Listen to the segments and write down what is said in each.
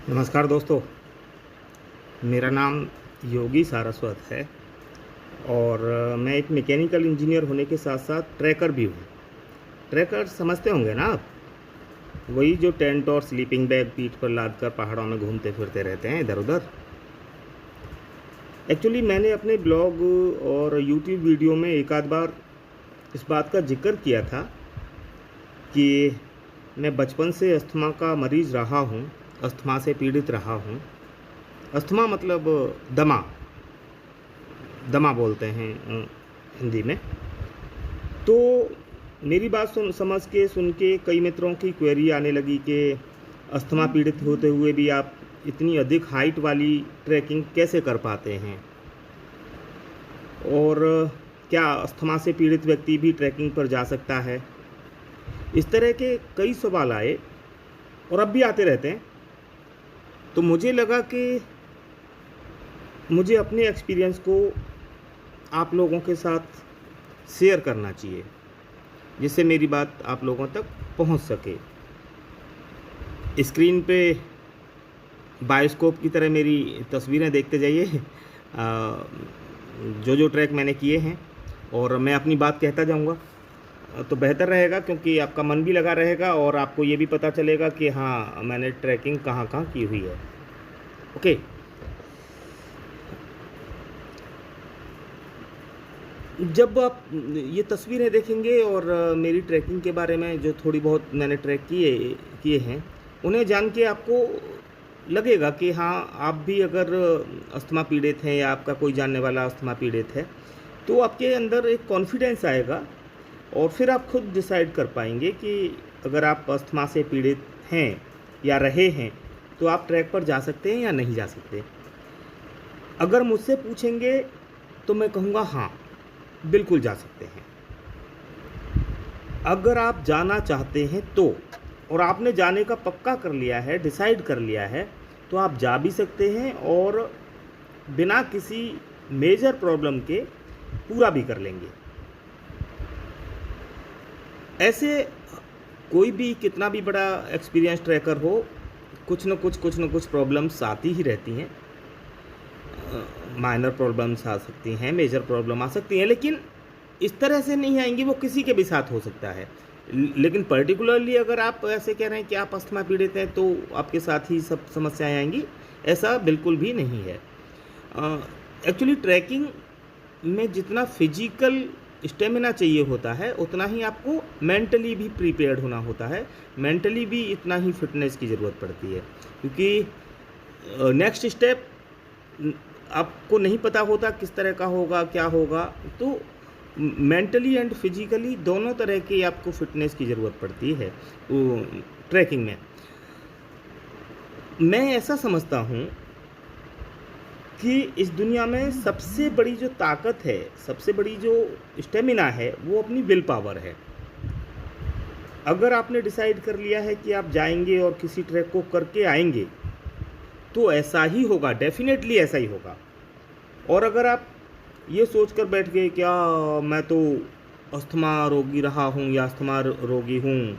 नमस्कार दोस्तों। मेरा नाम योगी सारस्वत है और मैं एक मैकेनिकल इंजीनियर होने के साथ साथ ट्रैकर भी हूँ। ट्रैकर समझते होंगे ना आप? वही जो टेंट और स्लीपिंग बैग पीठ पर लाद कर पहाड़ों में घूमते फिरते रहते हैं इधर उधर। एक्चुअली मैंने अपने ब्लॉग और यूट्यूब वीडियो में एक आध बार इस बात का जिक्र किया था कि मैं बचपन से अस्थमा का मरीज़ रहा हूँ, अस्थमा से पीड़ित रहा हूँ। अस्थमा मतलब दमा, दमा बोलते हैं हिंदी में। तो मेरी बात सुन के कई मित्रों की क्वेरी आने लगी कि अस्थमा पीड़ित होते हुए भी आप इतनी अधिक हाइट वाली ट्रैकिंग कैसे कर पाते हैं, और क्या अस्थमा से पीड़ित व्यक्ति भी ट्रैकिंग पर जा सकता है। इस तरह के कई सवाल आए और अब भी आते रहते हैं। तो मुझे लगा कि मुझे अपने एक्सपीरियंस को आप लोगों के साथ शेयर करना चाहिए, जिससे मेरी बात आप लोगों तक पहुंच सके। स्क्रीन पे बायोस्कोप की तरह मेरी तस्वीरें देखते जाइए, जो जो ट्रैक मैंने किए हैं, और मैं अपनी बात कहता जाऊंगा तो बेहतर रहेगा, क्योंकि आपका मन भी लगा रहेगा और आपको ये भी पता चलेगा कि हाँ, मैंने ट्रैकिंग कहाँ कहाँ की हुई है। ओके। जब आप ये तस्वीरें देखेंगे और मेरी ट्रैकिंग के बारे में जो थोड़ी बहुत मैंने ट्रैक किए हैं, उन्हें जान के आपको लगेगा कि हाँ, आप भी अगर अस्थमा पीड़ित हैं या आपका कोई जानने वाला अस्थमा पीड़ित है, तो आपके अंदर एक कॉन्फिडेंस आएगा और फिर आप खुद डिसाइड कर पाएंगे कि अगर आप अस्थमा से पीड़ित हैं या रहे हैं तो आप ट्रैक पर जा सकते हैं या नहीं जा सकते। अगर मुझसे पूछेंगे तो मैं कहूँगा हाँ, बिल्कुल जा सकते हैं। अगर आप जाना चाहते हैं तो, और आपने जाने का पक्का कर लिया है, डिसाइड कर लिया है, तो आप जा भी सकते हैं और बिना किसी मेजर प्रॉब्लम के पूरा भी कर लेंगे। ऐसे कोई भी कितना भी बड़ा एक्सपीरियंस ट्रैकर हो, कुछ न कुछ प्रॉब्लम्स आती ही रहती हैं। माइनर प्रॉब्लम्स आ सकती हैं, मेजर प्रॉब्लम आ सकती हैं, लेकिन इस तरह से नहीं आएंगी। वो किसी के भी साथ हो सकता है, लेकिन पर्टिकुलरली अगर आप ऐसे कह रहे हैं कि आप अस्थमा पीड़ित हैं तो आपके साथ ही सब समस्याएं आएंगी, ऐसा बिल्कुल भी नहीं है। एक्चुअली ट्रैकिंग में जितना फिजिकल स्टेमिना चाहिए होता है, उतना ही आपको मेंटली भी प्रिपेयर्ड होना होता है, मेंटली भी इतना ही फिटनेस की ज़रूरत पड़ती है, क्योंकि नेक्स्ट स्टेप आपको नहीं पता होता किस तरह का होगा, क्या होगा। तो मेंटली एंड फिजिकली दोनों तरह की आपको फिटनेस की ज़रूरत पड़ती है ट्रैकिंग में। मैं ऐसा समझता हूँ कि इस दुनिया में सबसे बड़ी जो ताकत है, सबसे बड़ी जो स्टेमिना है, वो अपनी विल पावर है। अगर आपने डिसाइड कर लिया है कि आप जाएंगे और किसी ट्रैक को करके आएंगे, तो ऐसा ही होगा, डेफिनेटली ऐसा ही होगा। और अगर आप ये सोच कर बैठ गए क्या मैं तो अस्थमा रोगी रहा हूँ या अस्थमा रोगी हूँ,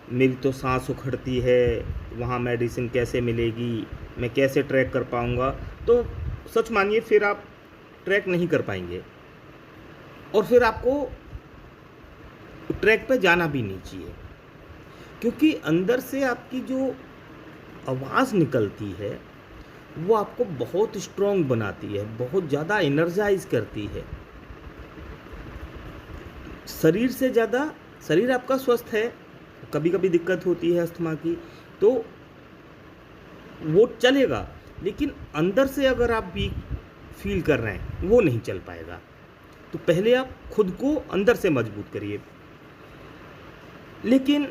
मेरी तो सांस उखड़ती है, वहाँ मेडिसिन कैसे मिलेगी, मैं कैसे ट्रैक कर पाऊँगा, तो सच मानिए फिर आप ट्रैक नहीं कर पाएंगे और फिर आपको ट्रैक पे जाना भी नहीं चाहिए। क्योंकि अंदर से आपकी जो आवाज़ निकलती है वो आपको बहुत स्ट्रॉन्ग बनाती है, बहुत ज़्यादा एनर्जाइज करती है। शरीर से ज़्यादा, शरीर आपका स्वस्थ है, कभी कभी दिक्कत होती है अस्थमा की, तो वो चलेगा, लेकिन अंदर से अगर आप वीक फील कर रहे हैं वो नहीं चल पाएगा। तो पहले आप खुद को अंदर से मजबूत करिए। लेकिन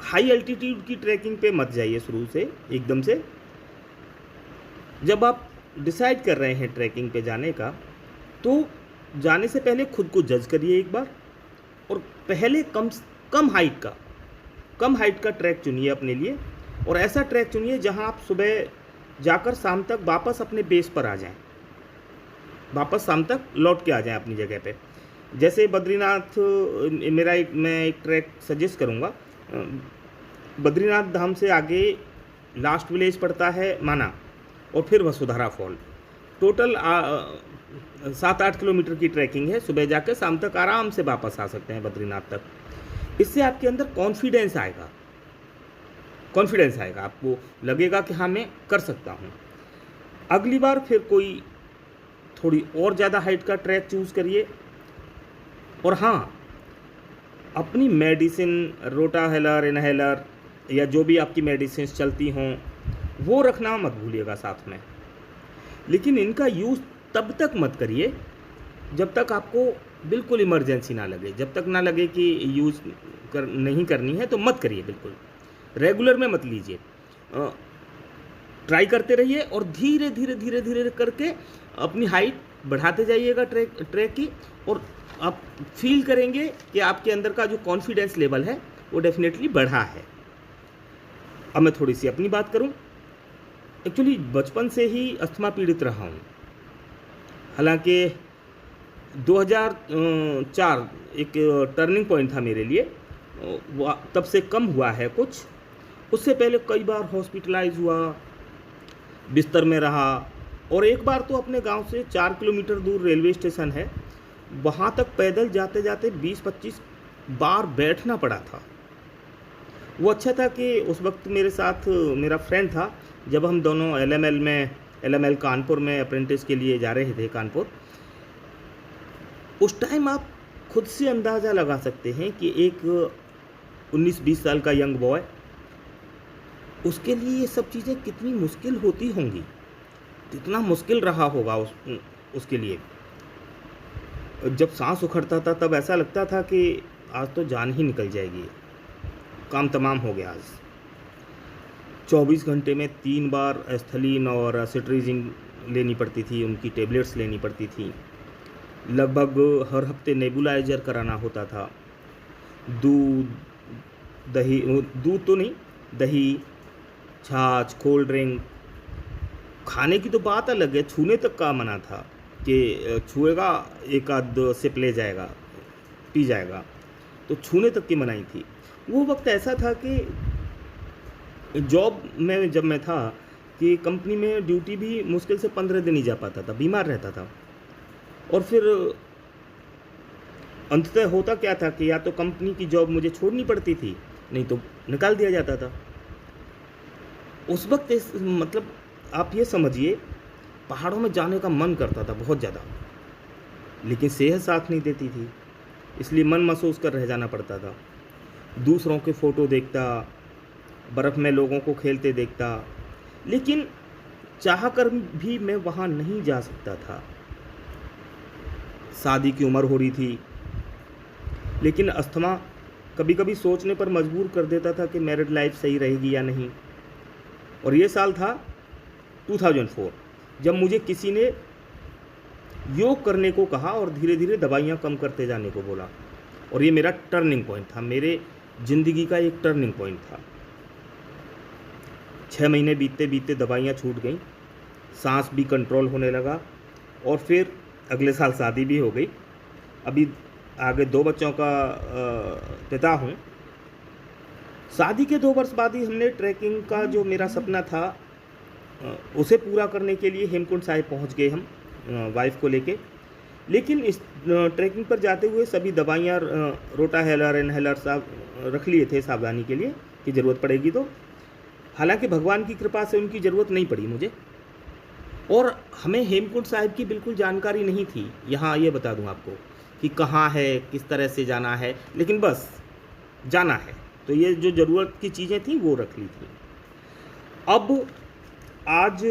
हाई अल्टीट्यूड की ट्रैकिंग पे मत जाइए शुरू से, एकदम से। जब आप डिसाइड कर रहे हैं ट्रैकिंग पे जाने का, तो जाने से पहले खुद को जज करिए एक बार, और पहले कम हाइट का ट्रैक चुनिए अपने लिए, और ऐसा ट्रैक चुनिए जहां आप सुबह जाकर शाम तक वापस अपने बेस पर आ जाएं, वापस शाम तक लौट के आ जाएं अपनी जगह पे। जैसे बद्रीनाथ, मैं एक ट्रैक सजेस्ट करूंगा। बद्रीनाथ धाम से आगे लास्ट विलेज पड़ता है माना, और फिर वसुधारा फॉल। टोटल 7-8 किलोमीटर की ट्रैकिंग है। सुबह जाकर शाम तक आराम से वापस आ सकते हैं बद्रीनाथ तक। इससे आपके अंदर कॉन्फिडेंस आएगा, आपको लगेगा कि हाँ मैं कर सकता हूँ। अगली बार फिर कोई थोड़ी और ज़्यादा हाइट का ट्रैक चूज़ करिए। और हाँ, अपनी मेडिसिन, रोटाहेलर, इनहेलर या जो भी आपकी मेडिसिन चलती हों वो रखना मत भूलिएगा साथ में। लेकिन इनका यूज़ तब तक मत करिए जब तक आपको बिल्कुल इमरजेंसी ना लगे। जब तक ना लगे कि यूज़ नहीं करनी है तो मत करिए, बिल्कुल रेगुलर में मत लीजिए। ट्राई करते रहिए और धीरे धीरे करके अपनी हाइट बढ़ाते जाइएगा ट्रैक की, और आप फील करेंगे कि आपके अंदर का जो कॉन्फिडेंस लेवल है वो डेफिनेटली बढ़ा है। अब मैं थोड़ी सी अपनी बात करूं। एक्चुअली बचपन से ही अस्थमा पीड़ित रहा हूं। हालांकि 2004 एक टर्निंग पॉइंट था मेरे लिए, तब से कम हुआ है कुछ। उससे पहले कई बार हॉस्पिटलाइज हुआ, बिस्तर में रहा, और एक बार तो अपने गांव से 4 किलोमीटर दूर रेलवे स्टेशन है, वहाँ तक पैदल जाते जाते 20-25 बार बैठना पड़ा था। वो अच्छा था कि उस वक्त मेरे साथ मेरा फ्रेंड था। जब हम दोनों एलएमएल कानपुर में अप्रेंटिस के लिए जा रहे थे कानपुर, उस टाइम आप खुद से अंदाज़ा लगा सकते हैं कि एक 19-20 साल का यंग बॉय, उसके लिए ये सब चीज़ें कितनी मुश्किल होती होंगी, कितना मुश्किल रहा होगा उसके लिए। जब सांस उखड़ता था तब ऐसा लगता था कि आज तो जान ही निकल जाएगी, काम तमाम हो गया आज। 24 घंटे में 3 बार एस्थलीन और सिट्रीजिन लेनी पड़ती थी, उनकी टेबलेट्स लेनी पड़ती थी। लगभग हर हफ्ते नेबुलाइजर कराना होता था। दूध तो नहीं, दही, छाछ, कोल्ड ड्रिंक, खाने की तो बात अलग है, छूने तक का मना था कि छुएगा एक आध सिप ले जाएगा, पी जाएगा, तो छूने तक की मनाही थी। वो वक्त ऐसा था कि जॉब में जब मैं था कि कंपनी में ड्यूटी भी मुश्किल से 15 दिन ही जा पाता था, बीमार रहता था। और फिर अंततः होता क्या था कि या तो कंपनी की जॉब मुझे छोड़नी पड़ती थी, नहीं तो निकाल दिया जाता था। उस वक्त मतलब आप ये समझिए, पहाड़ों में जाने का मन करता था बहुत ज़्यादा, लेकिन सेहत साथ नहीं देती थी, इसलिए मन महसूस कर रह जाना पड़ता था। दूसरों के फ़ोटो देखता, बर्फ़ में लोगों को खेलते देखता, लेकिन चाह कर भी मैं वहाँ नहीं जा सकता था। शादी की उम्र हो रही थी, लेकिन अस्थमा कभी कभी सोचने पर मजबूर कर देता था कि मैरिड लाइफ सही रहेगी या नहीं। और ये साल था 2004, जब मुझे किसी ने योग करने को कहा और धीरे धीरे दवाइयाँ कम करते जाने को बोला। और ये मेरा टर्निंग पॉइंट था, मेरे ज़िंदगी का एक टर्निंग पॉइंट था। 6 महीने बीतते बीतते दवाइयाँ छूट गईं, सांस भी कंट्रोल होने लगा, और फिर अगले साल शादी भी हो गई। अभी आगे 2 बच्चों का पिता हूँ। शादी के 2 वर्ष बाद ही हमने ट्रैकिंग का जो मेरा सपना था उसे पूरा करने के लिए हेमकुंड साहिब पहुँच गए हम, वाइफ को लेके। लेकिन इस ट्रैकिंग पर जाते हुए सभी दवाइयाँ, रोटाहेलर, इनहेलर सब रख लिए थे सावधानी के लिए कि ज़रूरत पड़ेगी तो। हालांकि भगवान की कृपा से उनकी ज़रूरत नहीं पड़ी मुझे। और हमें हेमकुंड साहिब की बिल्कुल जानकारी नहीं थी। यहाँ ये बता दूँ आपको कि कहाँ है, किस तरह से जाना है, लेकिन बस जाना है, तो ये जो ज़रूरत की चीज़ें थी वो रख ली थी। अब आज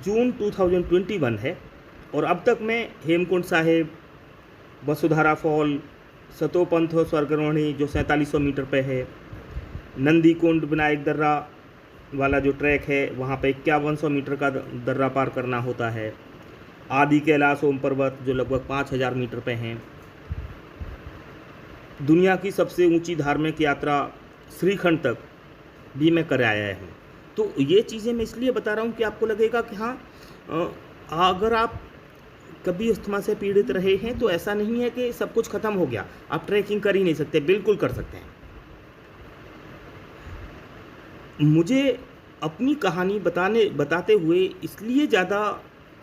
जून 2021 है और अब तक मैं हेमकुंड साहिब, वसुधारा फॉल, सतोपंथ स्वर्गरोहिणी जो 4700 मीटर पे है, नंदी कुंड विनायक दर्रा वाला जो ट्रैक है वहाँ पे 5100 मीटर का दर्रा पार करना होता है, आदि कैलाश ओम पर्वत जो लगभग 5000 मीटर पे हैं, दुनिया की सबसे ऊंची धार्मिक यात्रा श्रीखंड तक भी मैं कर आया हूँ। तो ये चीज़ें मैं इसलिए बता रहा हूँ कि आपको लगेगा कि हाँ, अगर आप कभी अस्थमा से पीड़ित रहे हैं तो ऐसा नहीं है कि सब कुछ ख़त्म हो गया, आप ट्रैकिंग कर ही नहीं सकते, बिल्कुल कर सकते हैं। मुझे अपनी कहानी बताते हुए इसलिए ज़्यादा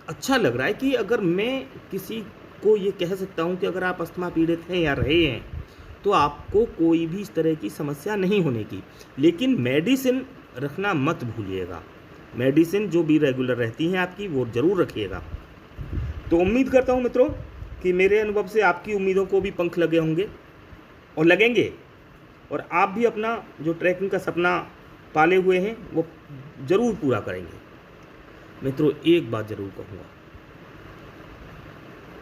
अच्छा लग रहा है कि अगर मैं किसी को ये कह सकता हूँ कि अगर आप अस्थमा पीड़ित हैं या रहे हैं तो आपको कोई भी इस तरह की समस्या नहीं होने की। लेकिन मेडिसिन रखना मत भूलिएगा, मेडिसिन जो भी रेगुलर रहती हैं आपकी वो ज़रूर रखिएगा। तो उम्मीद करता हूँ मित्रों कि मेरे अनुभव से आपकी उम्मीदों को भी पंख लगे होंगे और लगेंगे, और आप भी अपना जो ट्रैकिंग का सपना पाले हुए हैं वो ज़रूर पूरा करेंगे। मित्रों, एक बात ज़रूर कहूँगा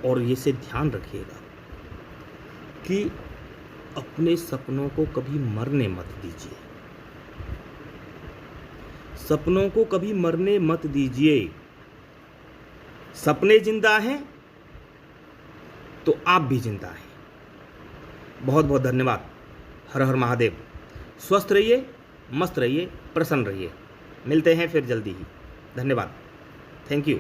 और ये से ध्यान रखिएगा कि अपने सपनों को कभी मरने मत दीजिए, सपनों को कभी मरने मत दीजिए। सपने जिंदा हैं तो आप भी जिंदा हैं। बहुत बहुत धन्यवाद। हर हर महादेव। स्वस्थ रहिए, मस्त रहिए, प्रसन्न रहिए। मिलते हैं फिर जल्दी ही। धन्यवाद। Thank you.